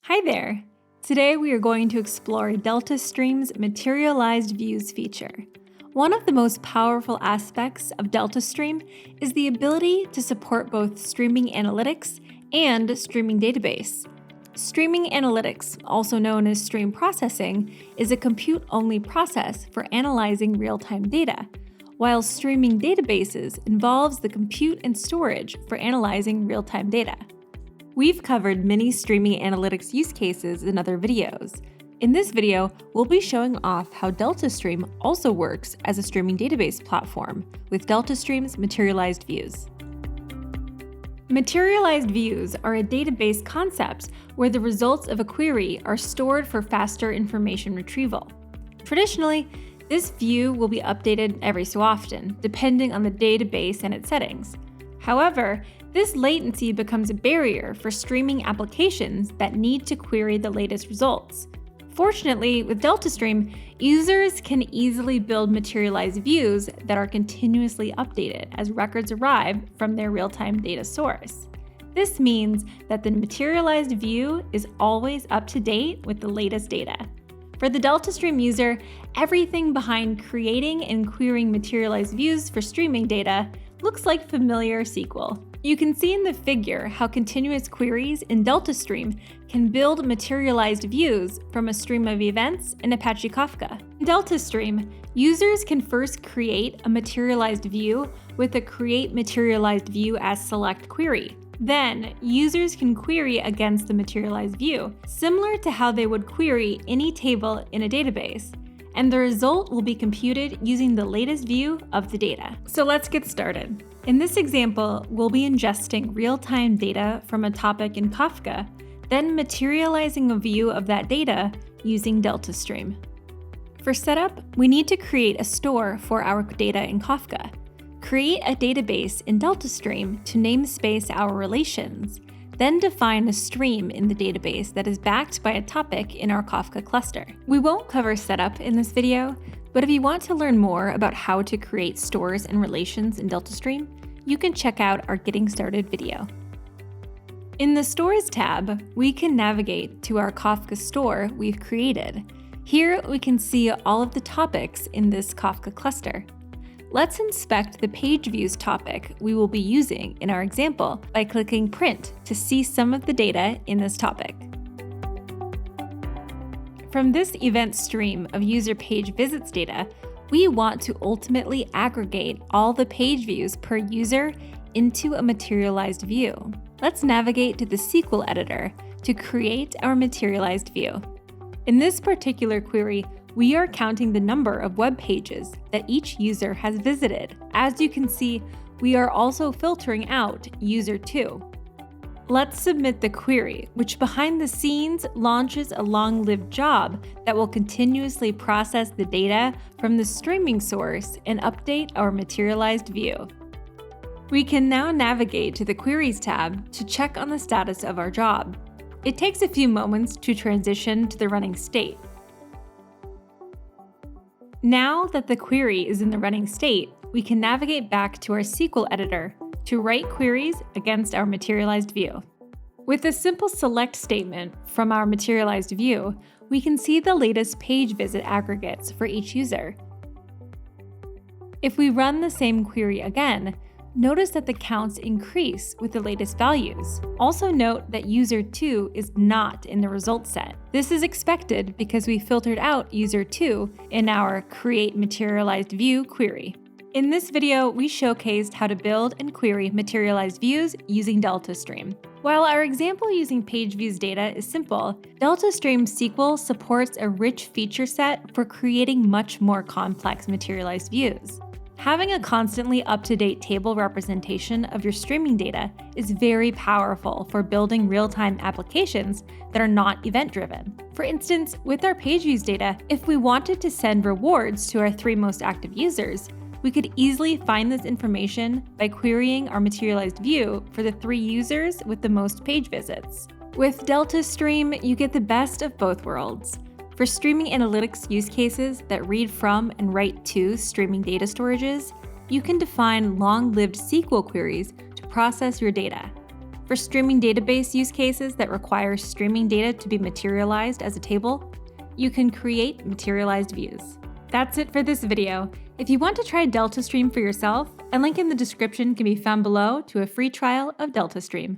Hi there! Today we are going to explore DeltaStream's Materialized Views feature. One of the most powerful aspects of DeltaStream is the ability to support both streaming analytics and streaming database. Streaming analytics, also known as stream processing, is a compute-only process for analyzing real-time data, while streaming databases involves the compute and storage for analyzing real-time data. We've covered many streaming analytics use cases in other videos. In this video, we'll be showing off how DeltaStream also works as a streaming database platform with DeltaStream's Materialized Views. Materialized views are a database concept where the results of a query are stored for faster information retrieval. Traditionally, this view will be updated every so often, depending on the database and its settings. However, this latency becomes a barrier for streaming applications that need to query the latest results. Fortunately, with DeltaStream, users can easily build materialized views that are continuously updated as records arrive from their real-time data source. This means that the materialized view is always up to date with the latest data. For the DeltaStream user, everything behind creating and querying materialized views for streaming data looks like familiar SQL. You can see in the figure how continuous queries in DeltaStream can build materialized views from a stream of events in Apache Kafka. In DeltaStream, users can first create a materialized view with a create materialized view as select query. Then, users can query against the materialized view, similar to how they would query any table in a database, and the result will be computed using the latest view of the data. So let's get started. In this example, we'll be ingesting real-time data from a topic in Kafka, then materializing a view of that data using DeltaStream. For setup, we need to create a store for our data in Kafka, create a database in DeltaStream to namespace our relations, then define a stream in the database that is backed by a topic in our Kafka cluster. We won't cover setup in this video, but if you want to learn more about how to create stores and relations in DeltaStream, you can check out our Getting Started video. In the Stores tab, we can navigate to our Kafka store we've created. Here we can see all of the topics in this Kafka cluster. Let's inspect the page views topic we will be using in our example by clicking Print to see some of the data in this topic. From this event stream of user page visits data, we want to ultimately aggregate all the page views per user into a materialized view. Let's navigate to the SQL editor to create our materialized view. In this particular query, we are counting the number of web pages that each user has visited. As you can see, we are also filtering out user 2. Let's submit the query, which behind the scenes launches a long-lived job that will continuously process the data from the streaming source and update our materialized view. We can now navigate to the Queries tab to check on the status of our job. It takes a few moments to transition to the running state. Now that the query is in the running state, we can navigate back to our SQL editor to write queries against our materialized view. With a simple select statement from our materialized view, we can see the latest page visit aggregates for each user. If we run the same query again, notice that the counts increase with the latest values. Also note that user 2 is not in the results set. This is expected because we filtered out user 2 in our Create Materialized View query. In this video, we showcased how to build and query materialized views using DeltaStream. While our example using page views data is simple, DeltaStream SQL supports a rich feature set for creating much more complex materialized views. Having a constantly up-to-date table representation of your streaming data is very powerful for building real-time applications that are not event-driven. For instance, with our page views data, if we wanted to send rewards to our 3 most active users, we could easily find this information by querying our materialized view for the 3 users with the most page visits. With DeltaStream, you get the best of both worlds. For streaming analytics use cases that read from and write to streaming data storages, you can define long-lived SQL queries to process your data. For streaming database use cases that require streaming data to be materialized as a table, you can create Materialized Views. That's it for this video. If you want to try DeltaStream for yourself, a link in the description can be found below to a free trial of DeltaStream.